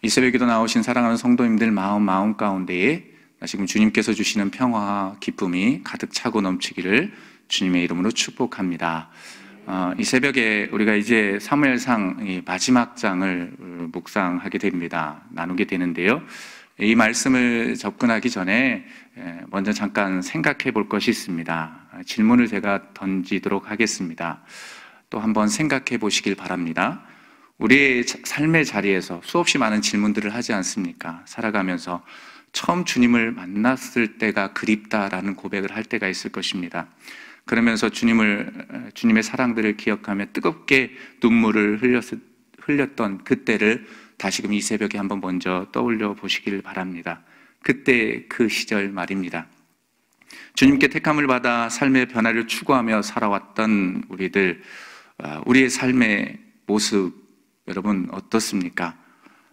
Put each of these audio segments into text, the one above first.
이 새벽에도 나오신 사랑하는 성도님들 마음 가운데에 지금 주님께서 주시는 평화와 기쁨이 가득 차고 넘치기를 주님의 이름으로 축복합니다. 이 새벽에 우리가 이제 사무엘상 마지막 장을 묵상하게 됩니다. 나누게 되는데요. 이 말씀을 접근하기 전에 먼저 잠깐 생각해 볼 것이 있습니다. 질문을 제가 던지도록 하겠습니다. 또 한번 생각해 보시길 바랍니다. 우리의 삶의 자리에서 수없이 많은 질문들을 하지 않습니까? 살아가면서 처음 주님을 만났을 때가 그립다라는 고백을 할 때가 있을 것입니다. 그러면서 주님의 사랑들을 기억하며 뜨겁게 눈물을 흘렸던 그때를 다시금 이 새벽에 한번 먼저 떠올려 보시기를 바랍니다. 그때 그 시절 말입니다. 주님께 택함을 받아 삶의 변화를 추구하며 살아왔던 우리의 삶의 모습 여러분 어떻습니까?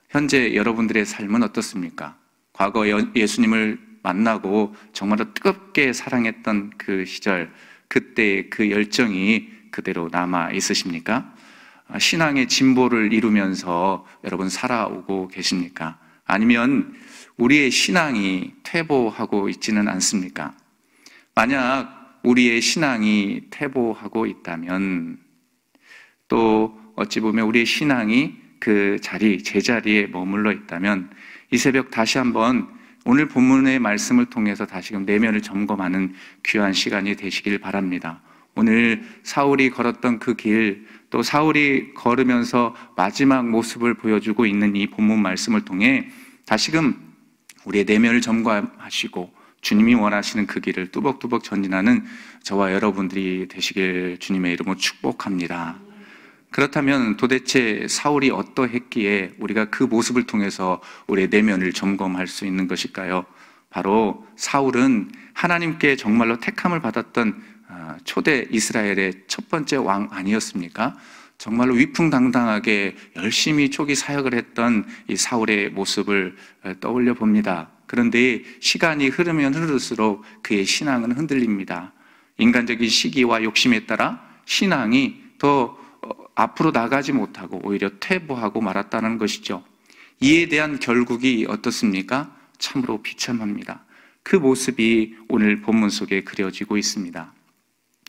현재 여러분들의 삶은 어떻습니까? 과거 예수님을 만나고 정말로 뜨겁게 사랑했던 그 시절, 그때의 그 열정이 그대로 남아 있으십니까? 신앙의 진보를 이루면서 여러분 살아오고 계십니까? 아니면 우리의 신앙이 퇴보하고 있지는 않습니까? 만약 우리의 신앙이 퇴보하고 있다면 또 어찌 보면 우리의 신앙이 그 제자리에 머물러 있다면 이 새벽 다시 한번 오늘 본문의 말씀을 통해서 다시금 내면을 점검하는 귀한 시간이 되시길 바랍니다. 오늘 사울이 걸었던 그 길, 또 사울이 걸으면서 마지막 모습을 보여주고 있는 이 본문 말씀을 통해 다시금 우리의 내면을 점검하시고 주님이 원하시는 그 길을 뚜벅뚜벅 전진하는 저와 여러분들이 되시길 주님의 이름으로 축복합니다. 그렇다면 도대체 사울이 어떠했기에 우리가 그 모습을 통해서 우리의 내면을 점검할 수 있는 것일까요? 바로 사울은 하나님께 정말로 택함을 받았던 초대 이스라엘의 첫 번째 왕 아니었습니까? 정말로 위풍당당하게 열심히 초기 사역을 했던 이 사울의 모습을 떠올려 봅니다. 그런데 시간이 흐르면 흐를수록 그의 신앙은 흔들립니다. 인간적인 시기와 욕심에 따라 신앙이 더 앞으로 나가지 못하고 오히려 퇴보하고 말았다는 것이죠. 이에 대한 결국이 어떻습니까? 참으로 비참합니다. 그 모습이 오늘 본문 속에 그려지고 있습니다.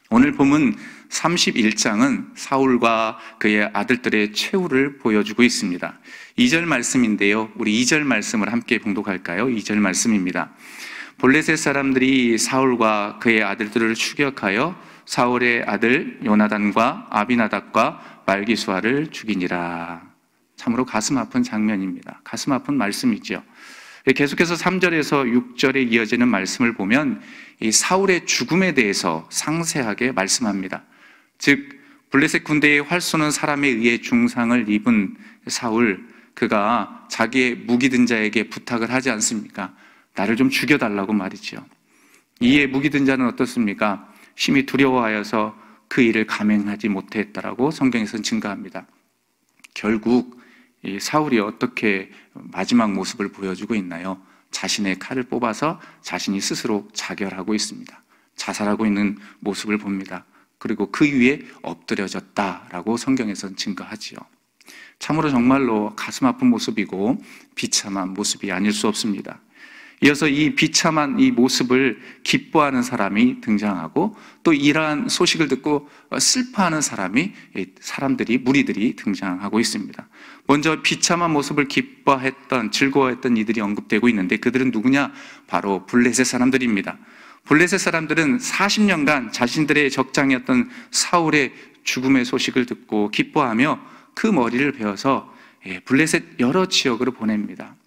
오늘 본문 31장은 사울과 그의 아들들의 최후를 보여주고 있습니다. 2절 말씀인데요. 우리 2절 말씀을 함께 봉독할까요? 2절 말씀입니다. 블레셋 사람들이 사울과 그의 아들들을 추격하여 사울의 아들 요나단과 아비나답과 말기수아를 죽이니라. 참으로 가슴 아픈 장면입니다. 가슴 아픈 말씀이죠. 계속해서 3절에서 6절에 이어지는 말씀을 보면 이 사울의 죽음에 대해서 상세하게 말씀합니다. 즉 블레셋 군대의 활 쏘는 사람에 의해 중상을 입은 사울, 그가 자기의 무기 든 자에게 부탁을 하지 않습니까? 나를 좀 죽여달라고 말이죠. 이에 무기 든 자는 어떻습니까? 심히 두려워하여서 그 일을 감행하지 못했다라고 성경에서는 증거합니다. 결국 이 사울이 어떻게 마지막 모습을 보여주고 있나요? 자신의 칼을 뽑아서 자신이 스스로 자결하고 있습니다. 자살하고 있는 모습을 봅니다. 그리고 그 위에 엎드려졌다라고 성경에서는 증거하지요. 참으로 정말로 가슴 아픈 모습이고 비참한 모습이 아닐 수 없습니다. 이어서 이 비참한 이 모습을 기뻐하는 사람이 등장하고 또 이러한 소식을 듣고 슬퍼하는 무리들이 등장하고 있습니다. 먼저 비참한 모습을 기뻐했던, 즐거워했던 이들이 언급되고 있는데 그들은 누구냐? 바로 블레셋 사람들입니다. 블레셋 사람들은 40년간 자신들의 적장이었던 사울의 죽음의 소식을 듣고 기뻐하며 그 머리를 베어서 블레셋 여러 지역으로 보냅니다.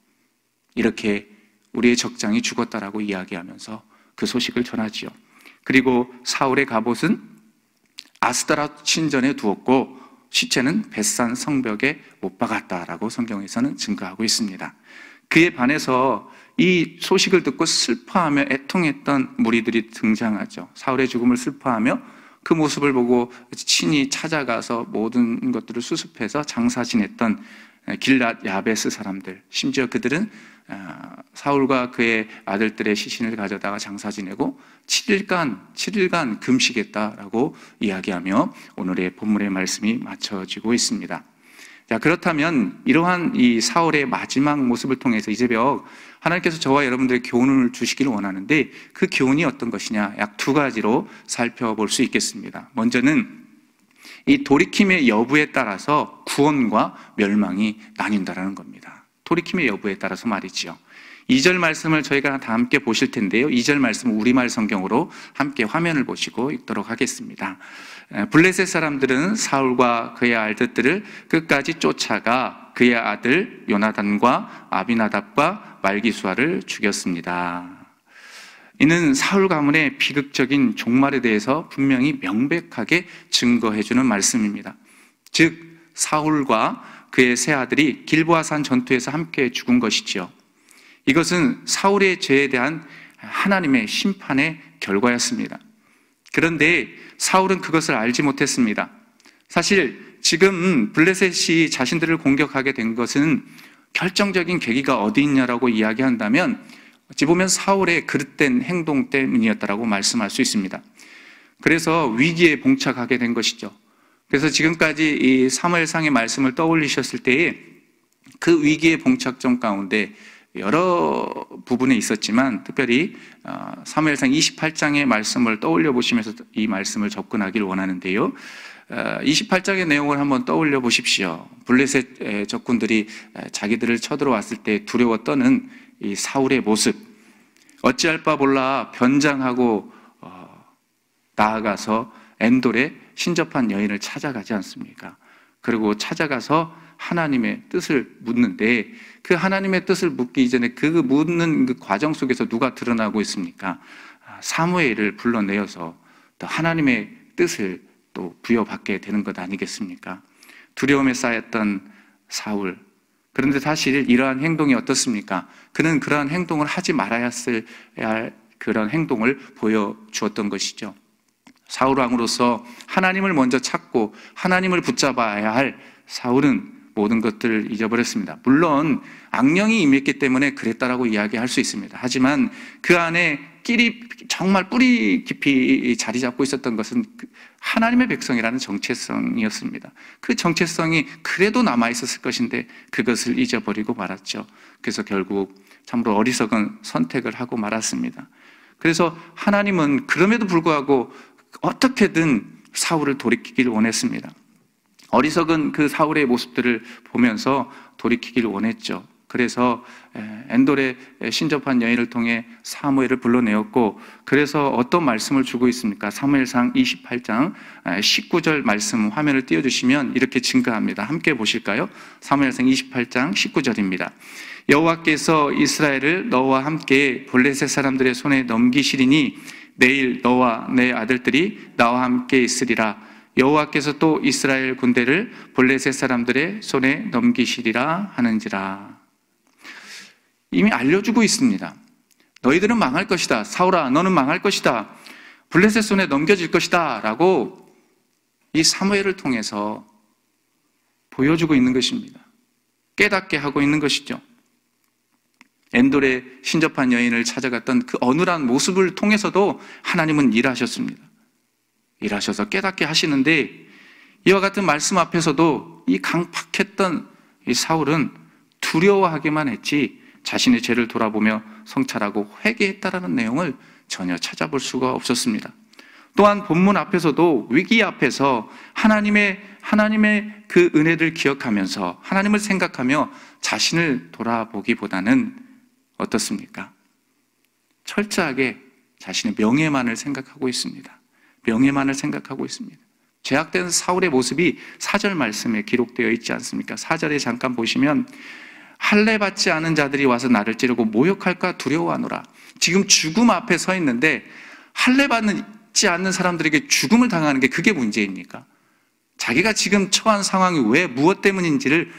이렇게 우리의 적장이 죽었다라고 이야기하면서 그 소식을 전하지요. 그리고 사울의 갑옷은 아스다라 신전에 두었고 시체는 벳산 성벽에 못 박았다라고 성경에서는 증거하고 있습니다. 그에 반해서 이 소식을 듣고 슬퍼하며 애통했던 무리들이 등장하죠. 사울의 죽음을 슬퍼하며 그 모습을 보고 친히 찾아가서 모든 것들을 수습해서 장사 지냈던 길랏 야베스 사람들, 심지어 그들은 사울과 그의 아들들의 시신을 가져다가 장사 지내고 7일간 금식했다라고 이야기하며 오늘의 본문의 말씀이 맞춰지고 있습니다. 자, 그렇다면 이러한 이 사울의 마지막 모습을 통해서 이 새벽 하나님께서 저와 여러분들의 교훈을 주시기를 원하는데, 그 교훈이 어떤 것이냐, 약 두 가지로 살펴볼 수 있겠습니다. 먼저는 이 돌이킴의 여부에 따라서 구원과 멸망이 나뉜다라는 겁니다. 돌이킴의 여부에 따라서 말이죠. 2절 말씀을 저희가 다 함께 보실 텐데요. 2절 말씀 우리말 성경으로 함께 화면을 보시고 읽도록 하겠습니다. 블레셋 사람들은 사울과 그의 알들들을 끝까지 쫓아가 그의 아들 요나단과 아비나답과 말기수아를 죽였습니다. 이는 사울 가문의 비극적인 종말에 대해서 분명히 명백하게 증거해주는 말씀입니다. 즉 사울과 그의 세 아들이 길보아산 전투에서 함께 죽은 것이지요. 이것은 사울의 죄에 대한 하나님의 심판의 결과였습니다. 그런데 사울은 그것을 알지 못했습니다. 사실 지금 블레셋이 자신들을 공격하게 된 것은 결정적인 계기가 어디 있냐라고 이야기한다면 어찌 보면 사울의 그릇된 행동 때문이었다라고 말씀할 수 있습니다. 그래서 위기에 봉착하게 된 것이죠. 그래서 지금까지 이 사무엘상의 말씀을 떠올리셨을 때에 그 위기의 봉착점 가운데 여러 부분에 있었지만 특별히 사무엘상 28장의 말씀을 떠올려 보시면서 이 말씀을 접근하기를 원하는데요. 28장의 내용을 한번 떠올려 보십시오. 블레셋 적군들이 자기들을 쳐들어왔을 때 두려워 떠는 이 사울의 모습, 어찌할 바 몰라 변장하고 나아가서 엔돌의 신접한 여인을 찾아가지 않습니까? 그리고 찾아가서 하나님의 뜻을 묻는데, 그 하나님의 뜻을 묻기 이전에 그 묻는 그 과정 속에서 누가 드러나고 있습니까? 사무엘을 불러내어서 또 하나님의 뜻을 또 부여받게 되는 것 아니겠습니까? 두려움에 쌓였던 사울. 그런데 사실 이러한 행동이 어떻습니까? 그는 그러한 행동을 하지 말아야 할 그런 행동을 보여주었던 것이죠. 사울 왕으로서 하나님을 먼저 찾고 하나님을 붙잡아야 할 사울은 모든 것들을 잊어버렸습니다. 물론 악령이 임했기 때문에 그랬다라고 이야기할 수 있습니다. 하지만 그 안에 정말 뿌리 깊이 자리 잡고 있었던 것은 하나님의 백성이라는 정체성이었습니다. 그 정체성이 그래도 남아있었을 것인데 그것을 잊어버리고 말았죠. 그래서 결국 참으로 어리석은 선택을 하고 말았습니다. 그래서 하나님은 그럼에도 불구하고 어떻게든 사울을 돌이키기를 원했습니다. 어리석은 그 사울의 모습들을 보면서 돌이키기를 원했죠. 그래서 엔돌의 신접한 여인을 통해 사무엘을 불러내었고, 그래서 어떤 말씀을 주고 있습니까? 사무엘상 28장 19절 말씀 화면을 띄워주시면 이렇게 증가합니다. 함께 보실까요? 사무엘상 28장 19절입니다. 여호와께서 이스라엘을 너와 함께 블레셋 사람들의 손에 넘기시리니 내일 너와 내 아들들이 나와 함께 있으리라. 여호와께서 또 이스라엘 군대를 블레셋 사람들의 손에 넘기시리라 하는지라. 이미 알려주고 있습니다. 너희들은 망할 것이다. 사울아, 너는 망할 것이다. 블레셋 손에 넘겨질 것이다 라고 이 사무엘을 통해서 보여주고 있는 것입니다. 깨닫게 하고 있는 것이죠. 엔돌의 신접한 여인을 찾아갔던 그 어눌한 모습을 통해서도 하나님은 일하셨습니다. 일하셔서 깨닫게 하시는데, 이와 같은 말씀 앞에서도 이 강팍했던 이 사울은 두려워하기만 했지 자신의 죄를 돌아보며 성찰하고 회개했다라는 내용을 전혀 찾아볼 수가 없었습니다. 또한 본문 앞에서도 위기 앞에서 하나님의 그 은혜를 기억하면서 하나님을 생각하며 자신을 돌아보기보다는 어떻습니까? 철저하게 자신의 명예만을 생각하고 있습니다. 명예만을 생각하고 있습니다. 죄악된 사울의 모습이 4절 말씀에 기록되어 있지 않습니까? 4절에 잠깐 보시면 할례받지 않은 자들이 와서 나를 찌르고 모욕할까 두려워하노라. 지금 죽음 앞에 서 있는데 할례받지 않는 사람들에게 죽음을 당하는 게 그게 문제입니까? 자기가 지금 처한 상황이 왜 무엇 때문인지를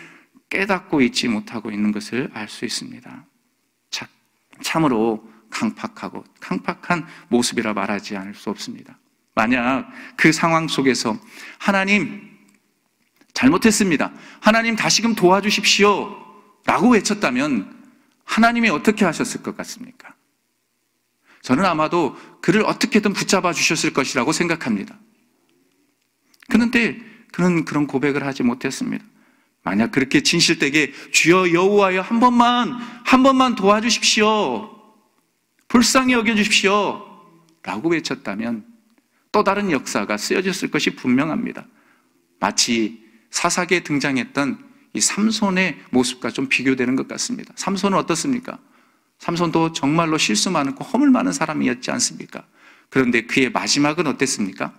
깨닫고 있지 못하고 있는 것을 알 수 있습니다. 참으로 강팍한 모습이라 말하지 않을 수 없습니다. 만약 그 상황 속에서 하나님 잘못했습니다, 하나님 다시금 도와주십시오 라고 외쳤다면 하나님이 어떻게 하셨을 것 같습니까? 저는 아마도 그를 어떻게든 붙잡아 주셨을 것이라고 생각합니다. 그런데 그는 그런 고백을 하지 못했습니다. 만약 그렇게 진실되게 주여 여호와여 한 번만 도와주십시오. 불쌍히 여겨주십시오. 라고 외쳤다면 또 다른 역사가 쓰여졌을 것이 분명합니다. 마치 사사기에 등장했던 이 삼손의 모습과 좀 비교되는 것 같습니다. 삼손은 어떻습니까? 삼손도 정말로 실수 많고 허물 많은 사람이었지 않습니까? 그런데 그의 마지막은 어땠습니까?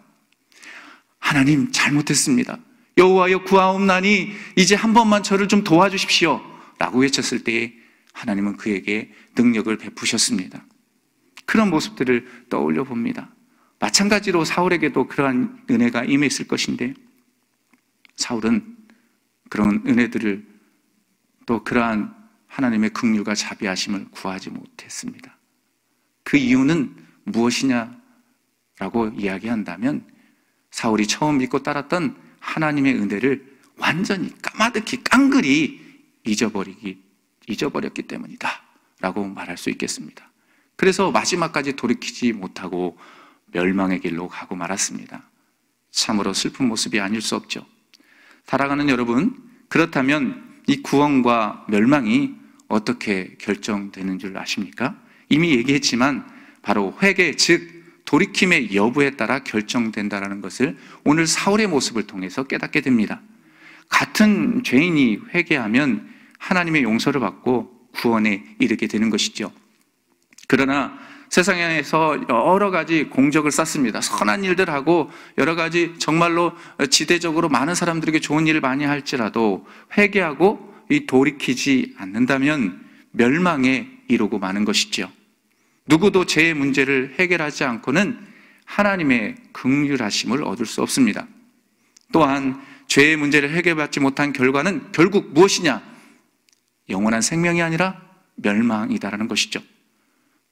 하나님 잘못했습니다. 여호와여 구하옵나니 이제 한 번만 저를 좀 도와주십시오. 라고 외쳤을 때에 하나님은 그에게 능력을 베푸셨습니다. 그런 모습들을 떠올려 봅니다. 마찬가지로 사울에게도 그러한 은혜가 임했을 것인데 사울은 그런 은혜들을 또 그러한 하나님의 긍휼과 자비하심을 구하지 못했습니다. 그 이유는 무엇이냐라고 이야기한다면 사울이 처음 믿고 따랐던 하나님의 은혜를 완전히 까마득히 깡그리 잊어버렸기 때문이다 라고 말할 수 있겠습니다. 그래서 마지막까지 돌이키지 못하고 멸망의 길로 가고 말았습니다. 참으로 슬픈 모습이 아닐 수 없죠. 사랑하는 여러분, 그렇다면 이 구원과 멸망이 어떻게 결정되는 줄 아십니까? 이미 얘기했지만 바로 회개, 즉 돌이킴의 여부에 따라 결정된다는 것을 오늘 사울의 모습을 통해서 깨닫게 됩니다. 같은 죄인이 회개하면 하나님의 용서를 받고 구원에 이르게 되는 것이죠. 그러나 세상에서 여러 가지 공적을 쌓습니다. 선한 일들 하고 여러 가지 정말로 지대적으로 많은 사람들에게 좋은 일을 많이 할지라도 회개하고 돌이키지 않는다면 멸망에 이르고 마는 것이죠. 누구도 죄의 문제를 해결하지 않고는 하나님의 긍휼하심을 얻을 수 없습니다. 또한 죄의 문제를 해결받지 못한 결과는 결국 무엇이냐? 영원한 생명이 아니라 멸망이다라는 것이죠.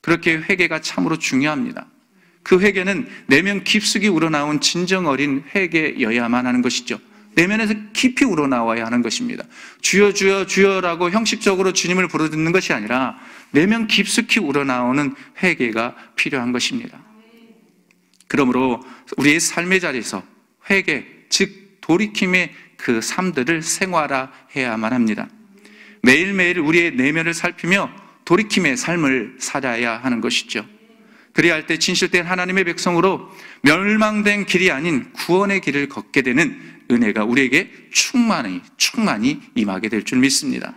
그렇게 회개가 참으로 중요합니다. 그 회개는 내면 깊숙이 우러나온 진정 어린 회개여야만 하는 것이죠. 내면에서 깊이 우러나와야 하는 것입니다. 주여 주여 주여라고 형식적으로 주님을 부르짖는 것이 아니라 내면 깊숙이 우러나오는 회개가 필요한 것입니다. 그러므로 우리의 삶의 자리에서 회개, 즉 돌이킴의 그 삶들을 생활화해야만 합니다. 매일매일 우리의 내면을 살피며 돌이킴의 삶을 살아야 하는 것이죠. 그래야 할 때 진실된 하나님의 백성으로 멸망된 길이 아닌 구원의 길을 걷게 되는 은혜가 우리에게 충만히 임하게 될 줄 믿습니다.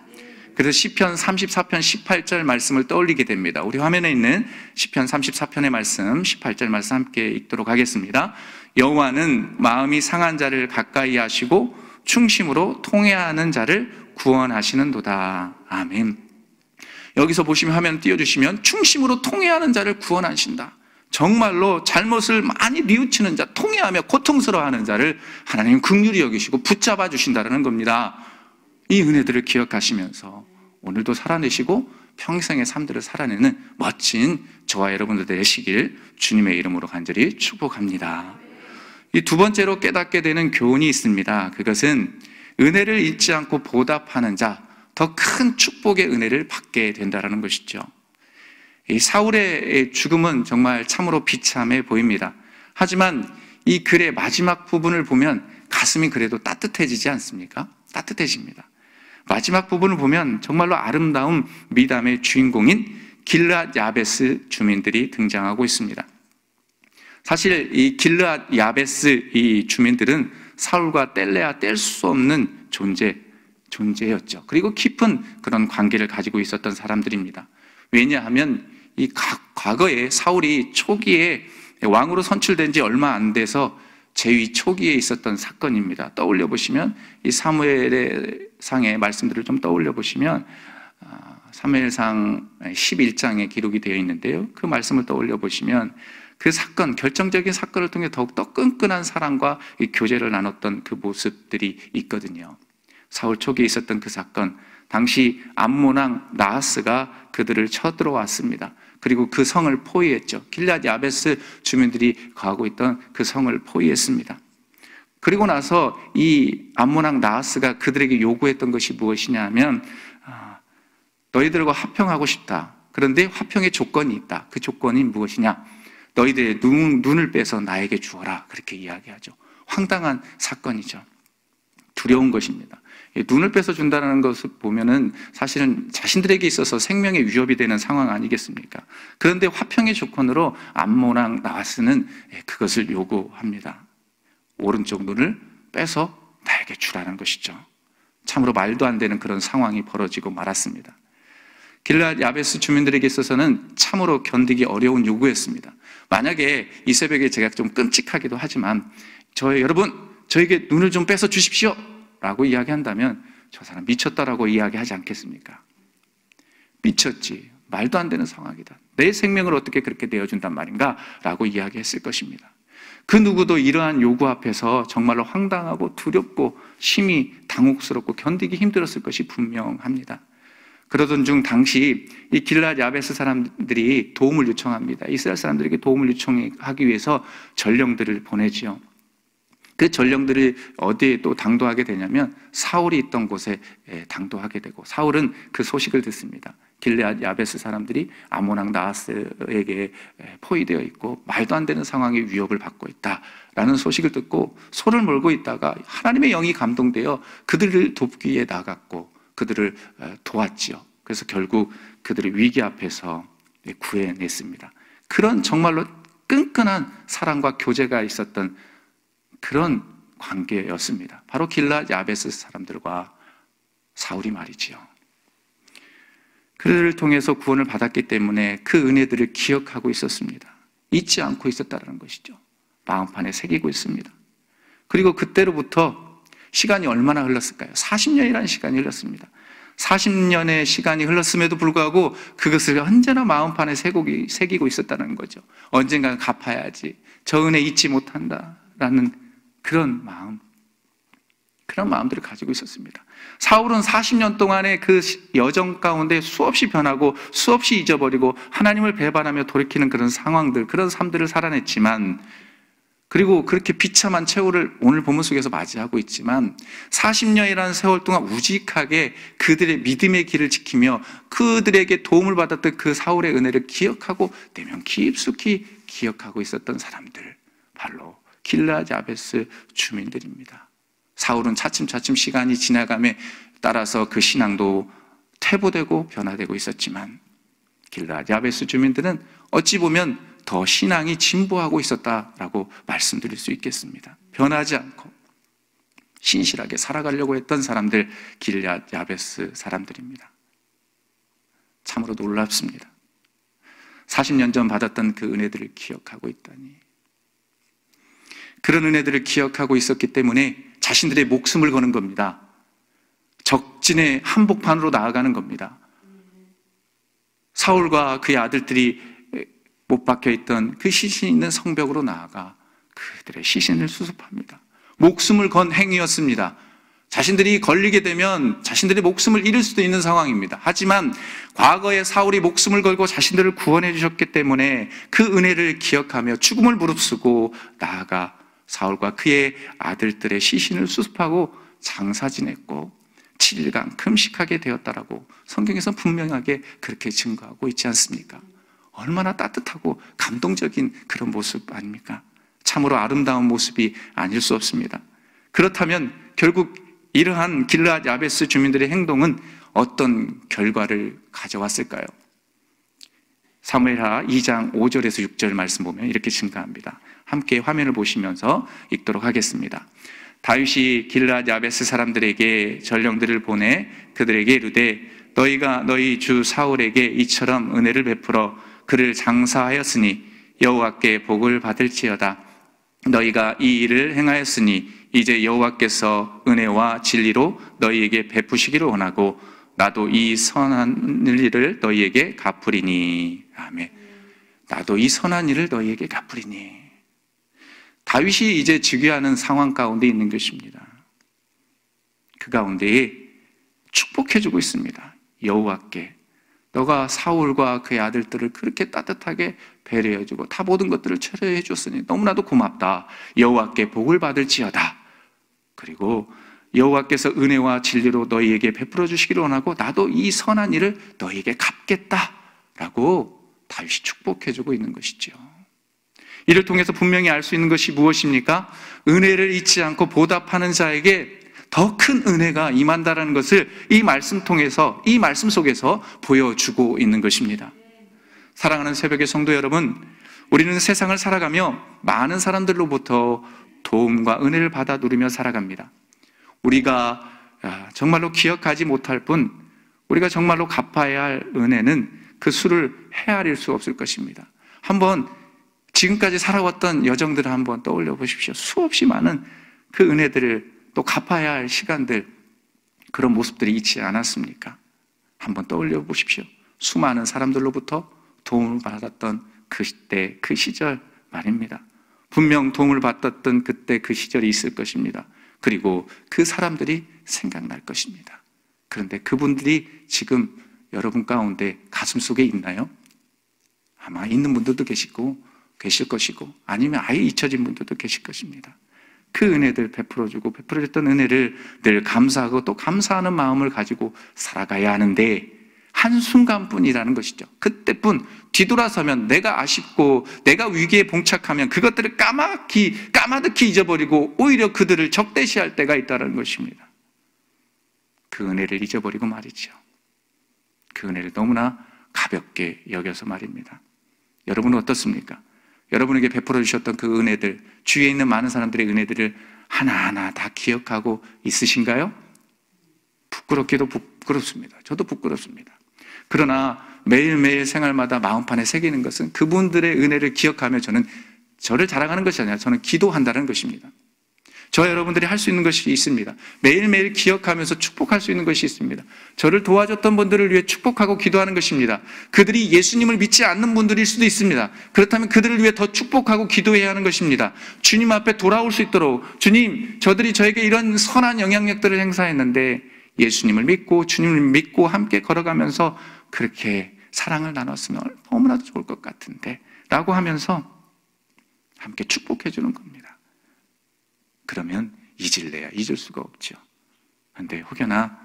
그래서 시편 34편 18절 말씀을 떠올리게 됩니다. 우리 화면에 있는 시편 34편의 말씀 18절 말씀 함께 읽도록 하겠습니다. 여호와는 마음이 상한 자를 가까이 하시고 충심으로 통회하는 자를 구원하시는도다. 아멘. 여기서 보시면 화면 띄워주시면 충심으로 통회하는 자를 구원하신다. 정말로 잘못을 많이 뉘우치는 자, 통회하며 고통스러워하는 자를 하나님 긍휼히 여기시고 붙잡아 주신다는 겁니다. 이 은혜들을 기억하시면서 오늘도 살아내시고 평생의 삶들을 살아내는 멋진 저와 여러분들 되시길 주님의 이름으로 간절히 축복합니다. 이 두 번째로 깨닫게 되는 교훈이 있습니다. 그것은 은혜를 잊지 않고 보답하는 자, 더 큰 축복의 은혜를 받게 된다는 것이죠. 이 사울의 죽음은 정말 참으로 비참해 보입니다. 하지만 이 글의 마지막 부분을 보면 가슴이 그래도 따뜻해지지 않습니까? 따뜻해집니다. 마지막 부분을 보면 정말로 아름다운 미담의 주인공인 길르앗 야베스 주민들이 등장하고 있습니다. 사실 이 길르앗 야베스 이 주민들은 사울과 뗄래야 뗄 수 없는 존재였죠. 그리고 깊은 그런 관계를 가지고 있었던 사람들입니다. 왜냐하면 이 과거에 사울이 초기에 왕으로 선출된 지 얼마 안 돼서 제위 초기에 있었던 사건입니다. 떠올려 보시면 이 사무엘의 상의 말씀들을 좀 떠올려 보시면 사무엘상 11장에 기록이 되어 있는데요. 그 말씀을 떠올려 보시면 그 사건, 결정적인 사건을 통해 더욱더 끈끈한 사랑과 이 교제를 나눴던 그 모습들이 있거든요. 사울 초기에 있었던 그 사건, 당시 암몬왕 나하스가 그들을 쳐들어왔습니다. 그리고 그 성을 포위했죠. 길르앗 야베스 주민들이 거하고 있던 그 성을 포위했습니다. 그리고 나서 이 암몬왕 나하스가 그들에게 요구했던 것이 무엇이냐면 너희들과 화평하고 싶다. 그런데 화평의 조건이 있다. 그 조건이 무엇이냐? 너희들의 눈을 빼서 나에게 주어라. 그렇게 이야기하죠. 황당한 사건이죠. 두려운 것입니다. 눈을 뺏어준다는 것을 보면은 사실은 자신들에게 있어서 생명의 위협이 되는 상황 아니겠습니까? 그런데 화평의 조건으로 암몬왕 나하스는 그것을 요구합니다. 오른쪽 눈을 빼서 나에게 주라는 것이죠. 참으로 말도 안 되는 그런 상황이 벌어지고 말았습니다. 길르앗 야베스 주민들에게 있어서는 참으로 견디기 어려운 요구였습니다. 만약에 이 새벽에 제가 좀 끔찍하기도 하지만 여러분 저에게 눈을 좀 뺏어 주십시오 라고 이야기한다면 저 사람 미쳤다라고 이야기하지 않겠습니까? 미쳤지, 말도 안 되는 상황이다, 내 생명을 어떻게 그렇게 내어준단 말인가 라고 이야기했을 것입니다. 그 누구도 이러한 요구 앞에서 정말로 황당하고 두렵고 심히 당혹스럽고 견디기 힘들었을 것이 분명합니다. 그러던 중 당시 이 길르앗 야베스 사람들이 도움을 요청합니다. 이스라엘 사람들에게 도움을 요청하기 위해서 전령들을 보내지요. 그 전령들이 어디에 또 당도하게 되냐면 사울이 있던 곳에 당도하게 되고, 사울은 그 소식을 듣습니다. 길르앗 야베스 사람들이 아몬 왕 나하스에게 포위되어 있고 말도 안 되는 상황의 위협을 받고 있다라는 소식을 듣고 소를 몰고 있다가 하나님의 영이 감동되어 그들을 돕기 위해 나갔고 그들을 도왔지요. 그래서 결국 그들의 위기 앞에서 구해냈습니다. 그런 정말로 끈끈한 사랑과 교제가 있었던 그런 관계였습니다. 바로 길르앗 야베스 사람들과 사울이 말이지요. 그들을 통해서 구원을 받았기 때문에 그 은혜들을 기억하고 있었습니다. 잊지 않고 있었다는 것이죠. 마음판에 새기고 있습니다. 그리고 그때로부터 시간이 얼마나 흘렀을까요? 40년이라는 시간이 흘렀습니다. 40년의 시간이 흘렀음에도 불구하고 그것을 언제나 마음판에 새기고 있었다는 거죠. 언젠가 갚아야지, 저 은혜 잊지 못한다라는 그런 마음들을 가지고 있었습니다. 사울은 40년 동안의 그 여정 가운데 수없이 변하고 수없이 잊어버리고 하나님을 배반하며 돌이키는 그런 상황들, 그런 삶들을 살아냈지만, 그리고 그렇게 비참한 최후를 오늘 본문 속에서 맞이하고 있지만 40년이라는 세월 동안 우직하게 그들의 믿음의 길을 지키며 그들에게 도움을 받았던 그 사울의 은혜를 기억하고 내면 깊숙이 기억하고 있었던 사람들, 바로 길르앗 야베스 주민들입니다. 사울은 차츰차츰 시간이 지나감에 따라서 그 신앙도 퇴보되고 변화되고 있었지만 길르앗 야베스 주민들은 어찌 보면 더 신앙이 진보하고 있었다라고 말씀드릴 수 있겠습니다. 변하지 않고 신실하게 살아가려고 했던 사람들, 길르앗 야베스 사람들입니다. 참으로 놀랍습니다. 40년 전 받았던 그 은혜들을 기억하고 있다니. 그런 은혜들을 기억하고 있었기 때문에 자신들의 목숨을 거는 겁니다. 적진의 한복판으로 나아가는 겁니다. 사울과 그의 아들들이 못 박혀있던 그 시신 있는 성벽으로 나아가 그들의 시신을 수습합니다. 목숨을 건 행위였습니다. 자신들이 걸리게 되면 자신들의 목숨을 잃을 수도 있는 상황입니다. 하지만 과거에 사울이 목숨을 걸고 자신들을 구원해 주셨기 때문에 그 은혜를 기억하며 죽음을 무릅쓰고 나아가 사울과 그의 아들들의 시신을 수습하고 장사 지냈고 7일간 금식하게 되었다라고 성경에서 분명하게 그렇게 증거하고 있지 않습니까? 얼마나 따뜻하고 감동적인 그런 모습 아닙니까? 참으로 아름다운 모습이 아닐 수 없습니다. 그렇다면 결국 이러한 길르앗 야베스 주민들의 행동은 어떤 결과를 가져왔을까요? 사무엘하 2장 5절에서 6절 말씀 보면 이렇게 증가합니다. 함께 화면을 보시면서 읽도록 하겠습니다. 다윗이 길르앗 야베스 사람들에게 전령들을 보내 그들에게 이르되 너희가 너희 주 사울에게 이처럼 은혜를 베풀어 그를 장사하였으니 여호와께 복을 받을지어다. 너희가 이 일을 행하였으니 이제 여호와께서 은혜와 진리로 너희에게 베푸시기를 원하고 나도 이 선한 일을 너희에게 갚으리니. 아멘. 나도 이 선한 일을 너희에게 갚으리니. 다윗이 이제 즉위하는 상황 가운데 있는 것입니다. 그 가운데에 축복해주고 있습니다. 여호와께 너가 사울과 그의 아들들을 그렇게 따뜻하게 배려해주고 다 모든 것들을 처리해 줬으니 너무나도 고맙다. 여호와께 복을 받을지어다. 그리고 여호와께서 은혜와 진리로 너희에게 베풀어 주시기를 원하고 나도 이 선한 일을 너희에게 갚겠다라고 다윗이 축복해주고 있는 것이죠. 이를 통해서 분명히 알 수 있는 것이 무엇입니까? 은혜를 잊지 않고 보답하는 자에게 더 큰 은혜가 임한다라는 것을 이 말씀 통해서, 이 말씀 속에서 보여주고 있는 것입니다. 사랑하는 새벽의 성도 여러분, 우리는 세상을 살아가며 많은 사람들로부터 도움과 은혜를 받아 누리며 살아갑니다. 우리가 정말로 기억하지 못할 뿐, 우리가 정말로 갚아야 할 은혜는 그 수를 헤아릴 수 없을 것입니다. 한번 지금까지 살아왔던 여정들을 한번 떠올려 보십시오. 수없이 많은 그 은혜들을 또 갚아야 할 시간들, 그런 모습들이 있지 않았습니까? 한번 떠올려 보십시오. 수많은 사람들로부터 도움을 받았던 그때 그 시절 말입니다. 분명 도움을 받았던 그때 그 시절이 있을 것입니다. 그리고 그 사람들이 생각날 것입니다. 그런데 그분들이 지금 여러분 가운데 가슴속에 있나요? 아마 있는 분들도 계실 것이고, 아니면 아예 잊혀진 분들도 계실 것입니다. 그 은혜들 베풀어주고 베풀어줬던 은혜를 늘 감사하고 또 감사하는 마음을 가지고 살아가야 하는데, 한순간뿐이라는 것이죠. 그때뿐. 뒤돌아서면 내가 아쉽고 내가 위기에 봉착하면 그것들을 까마득히 잊어버리고 오히려 그들을 적대시할 때가 있다는 것입니다. 그 은혜를 잊어버리고 말이죠. 그 은혜를 너무나 가볍게 여겨서 말입니다. 여러분은 어떻습니까? 여러분에게 베풀어 주셨던 그 은혜들, 주위에 있는 많은 사람들의 은혜들을 하나하나 다 기억하고 있으신가요? 부끄럽게도 부끄럽습니다. 저도 부끄럽습니다. 그러나 매일매일 생활마다 마음판에 새기는 것은 그분들의 은혜를 기억하며 저를 자랑하는 것이 아니라 저는 기도한다는 것입니다. 저 여러분들이 할 수 있는 것이 있습니다. 매일매일 기억하면서 축복할 수 있는 것이 있습니다. 저를 도와줬던 분들을 위해 축복하고 기도하는 것입니다. 그들이 예수님을 믿지 않는 분들일 수도 있습니다. 그렇다면 그들을 위해 더 축복하고 기도해야 하는 것입니다. 주님 앞에 돌아올 수 있도록, 주님, 저들이 저에게 이런 선한 영향력들을 행사했는데 예수님을 믿고 주님을 믿고 함께 걸어가면서 그렇게 사랑을 나눴으면 너무나도 좋을 것 같은데 라고 하면서 함께 축복해 주는 겁니다. 그러면 잊을 수가 없죠. 그런데 혹여나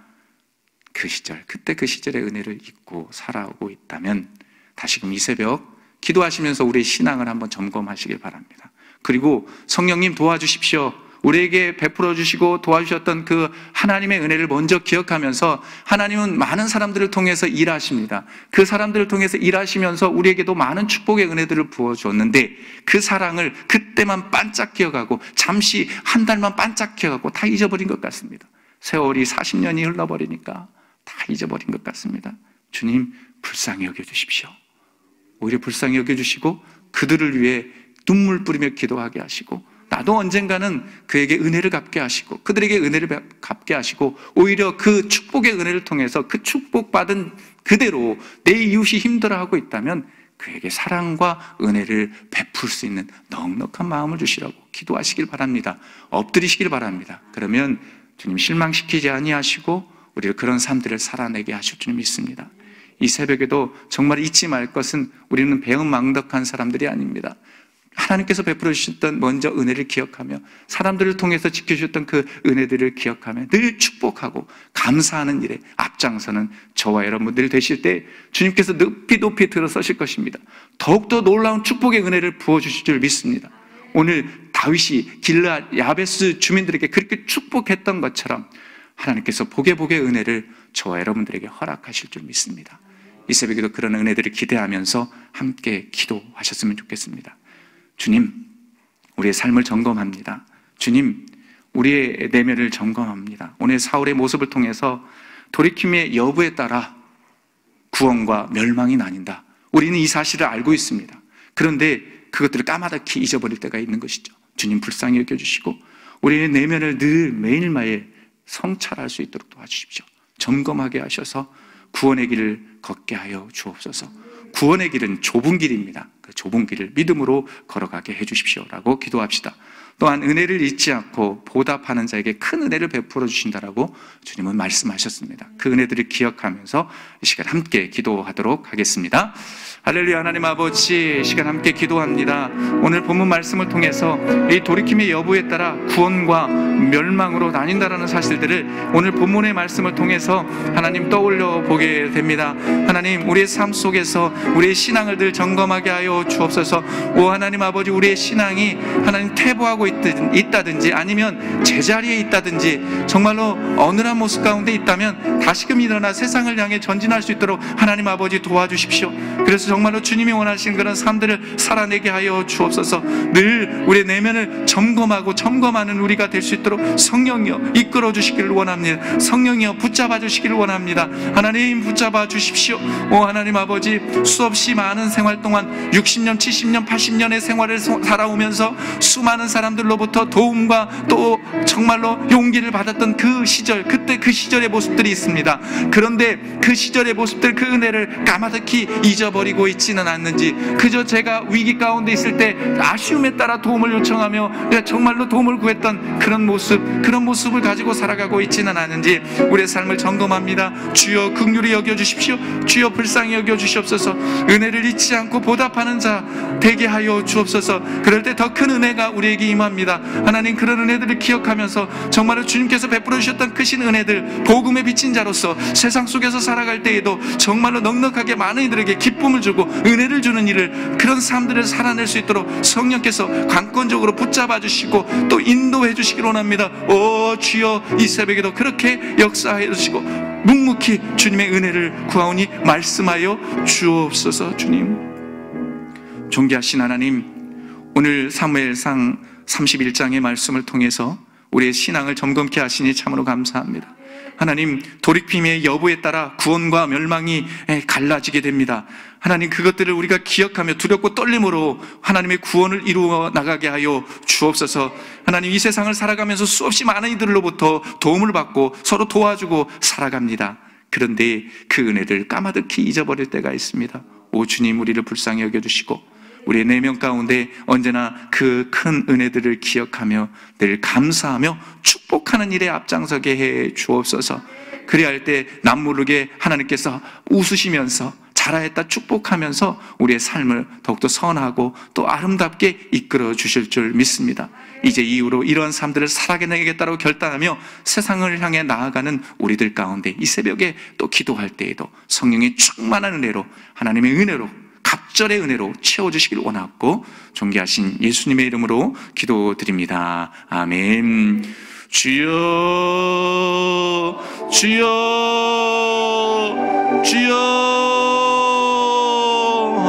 그 시절, 그때 그 시절의 은혜를 잊고 살아오고 있다면 다시금 이 새벽 기도하시면서 우리의 신앙을 한번 점검하시길 바랍니다. 그리고 성령님 도와주십시오. 우리에게 베풀어 주시고 도와주셨던 그 하나님의 은혜를 먼저 기억하면서, 하나님은 많은 사람들을 통해서 일하십니다. 그 사람들을 통해서 일하시면서 우리에게도 많은 축복의 은혜들을 부어주었는데 그 사랑을 그때만 반짝 기억하고 잠시 한 달만 반짝 기억하고 다 잊어버린 것 같습니다. 세월이 40년이 흘러버리니까 다 잊어버린 것 같습니다. 주님, 불쌍히 여겨주십시오. 오히려 불쌍히 여겨주시고 그들을 위해 눈물 뿌리며 기도하게 하시고, 나도 언젠가는 그에게 은혜를 갚게 하시고 그들에게 은혜를 갚게 하시고, 오히려 그 축복의 은혜를 통해서 그 축복받은 그대로 내 이웃이 힘들어하고 있다면 그에게 사랑과 은혜를 베풀 수 있는 넉넉한 마음을 주시라고 기도하시길 바랍니다. 엎드리시길 바랍니다. 그러면 주님 실망시키지 아니하시고 우리를 그런 삶들을 살아내게 하실 줄 믿습니다. 이 새벽에도 정말 잊지 말 것은 우리는 배은망덕한 사람들이 아닙니다. 하나님께서 베풀어 주셨던 먼저 은혜를 기억하며 사람들을 통해서 지켜주셨던 그 은혜들을 기억하며 늘 축복하고 감사하는 일에 앞장서는 저와 여러분들 되실 때 주님께서 높이 들어서실 것입니다. 더욱더 놀라운 축복의 은혜를 부어주실 줄 믿습니다. 오늘 다윗이 길르앗 야베스 주민들에게 그렇게 축복했던 것처럼 하나님께서 복의 은혜를 저와 여러분들에게 허락하실 줄 믿습니다. 이 새벽에도 그런 은혜들을 기대하면서 함께 기도하셨으면 좋겠습니다. 주님, 우리의 삶을 점검합니다. 주님, 우리의 내면을 점검합니다. 오늘 사울의 모습을 통해서 돌이킴의 여부에 따라 구원과 멸망이 나뉜다. 우리는 이 사실을 알고 있습니다. 그런데 그것들을 까마득히 잊어버릴 때가 있는 것이죠. 주님, 불쌍히 여겨주시고 우리의 내면을 늘 매일매일 성찰할 수 있도록 도와주십시오. 점검하게 하셔서 구원의 길을 걷게 하여 주옵소서. 구원의 길은 좁은 길입니다. 그 좁은 길을 믿음으로 걸어가게 해주십시오라고 기도합시다. 또한 은혜를 잊지 않고 보답하는 자에게 큰 은혜를 베풀어 주신다라고 주님은 말씀하셨습니다. 그 은혜들을 기억하면서 이 시간 함께 기도하도록 하겠습니다. 할렐루야. 하나님 아버지, 시간 함께 기도합니다. 오늘 본문 말씀을 통해서 이 돌이킴의 여부에 따라 구원과 멸망으로 나뉜다라는 사실들을 오늘 본문의 말씀을 통해서 하나님 떠올려 보게 됩니다. 하나님, 우리의 삶 속에서 우리의 신앙을 늘 점검하게 하여 주옵소서. 오 하나님 아버지, 우리의 신앙이 하나님 퇴보하고 하고 있다든지 아니면 제자리에 있다든지 정말로 어느한 모습 가운데 있다면 다시금 일어나 세상을 향해 전진할 수 있도록 하나님 아버지 도와주십시오. 그래서 정말로 주님이 원하시는 그런 삶들을 살아내게 하여 주옵소서. 늘 우리의 내면을 점검하는 우리가 될 수 있도록 성령이여 이끌어 주시기를 원합니다. 성령이여 붙잡아 주시기를 원합니다. 하나님 붙잡아 주십시오. 오 하나님 아버지, 수없이 많은 생활 동안 60년, 70년, 80년의 생활을 살아오면서 수많은 사람들로부터 도움과 또 정말로 용기를 받았던 그 시절, 그때 그 시절의 모습들이 있습니다. 그런데 그 시절의 모습들, 그 은혜를 까마득히 잊어버리고 있지는 않는지, 그저 제가 위기 가운데 있을 때 아쉬움에 따라 도움을 요청하며 정말로 도움을 구했던 그런 모습을 가지고 살아가고 있지는 않은지 우리의 삶을 점검합니다. 주여 긍휼히 여겨주십시오. 주여 불쌍히 여겨주시옵소서. 은혜를 잊지 않고 보답하는 자 되게 하여 주옵소서. 그럴 때 더 큰 은혜가 우리에게 임합니다. 하나님, 그런 은혜들을 기억하면서 정말로 주님께서 베풀어 주셨던 크신 은혜들, 복음에 비친 자로서 세상 속에서 살아갈 때에도 정말로 넉넉하게 많은 이들에게 기쁨을 주고 은혜를 주는 일을, 그런 삶들을 살아낼 수 있도록 성령께서 강권적으로 붙잡아 주시고 또 인도해 주시길 원합니다. 오 주여, 이 새벽에도 그렇게 역사해 주시고 묵묵히 주님의 은혜를 구하오니 말씀하여 주옵소서. 주님, 존귀하신 하나님, 오늘 사무엘상 31장의 말씀을 통해서 우리의 신앙을 점검케 하시니 참으로 감사합니다. 하나님, 돌이킴의 여부에 따라 구원과 멸망이 갈라지게 됩니다. 하나님, 그것들을 우리가 기억하며 두렵고 떨림으로 하나님의 구원을 이루어 나가게 하여 주옵소서. 하나님, 이 세상을 살아가면서 수없이 많은 이들로부터 도움을 받고 서로 도와주고 살아갑니다. 그런데 그 은혜를 까마득히 잊어버릴 때가 있습니다. 오 주님, 우리를 불쌍히 여겨주시고 우리의 내면 가운데 언제나 그 큰 은혜들을 기억하며 늘 감사하며 축복하는 일에 앞장서게 해 주옵소서. 그래야 할 때 남모르게 하나님께서 웃으시면서 잘하였다 축복하면서 우리의 삶을 더욱더 선하고 또 아름답게 이끌어 주실 줄 믿습니다. 이제 이후로 이러한 삶들을 살아내겠다고 결단하며 세상을 향해 나아가는 우리들 가운데 이 새벽에 또 기도할 때에도 성령의 충만한 은혜로, 하나님의 은혜로, 갑절의 은혜로 채워주시길 원하고 존귀하신 예수님의 이름으로 기도드립니다. 아멘. 주여 주여 주여.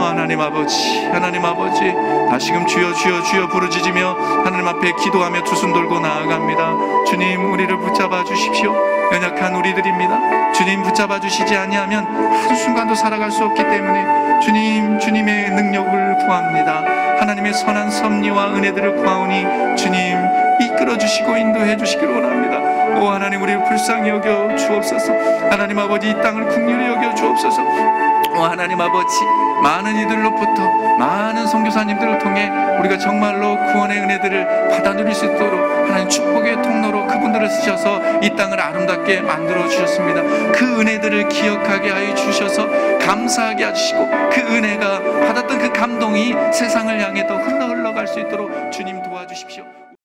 하나님 아버지, 하나님 아버지, 다시금 주여 주여 주여 부르짖으며 하나님 앞에 기도하며 두 손 돌고 나아갑니다. 주님, 우리를 붙잡아 주십시오. 연약한 우리들입니다. 주님 붙잡아 주시지 아니하면 한순간도 살아갈 수 없기 때문에 주님, 주님의 능력을 구합니다. 하나님의 선한 섭리와 은혜들을 구하오니 주님 이끌어 주시고 인도해 주시기를 원합니다. 오 하나님, 우리를 불쌍히 여겨 주옵소서. 하나님 아버지, 이 땅을 긍휼히 여겨 주옵소서. 오 하나님 아버지, 많은 이들로부터, 많은 선교사님들을 통해 우리가 정말로 구원의 은혜들을 받아 누릴 수 있도록 하나님 축복의 통로로 그분들을 쓰셔서 이 땅을 아름답게 만들어 주셨습니다. 그 은혜들을 기억하게 하여 주셔서 감사하게 해주시고 그 은혜가 받았던 그 감동이 세상을 향해 더 흘러갈 수 있도록 주님 도와주십시오.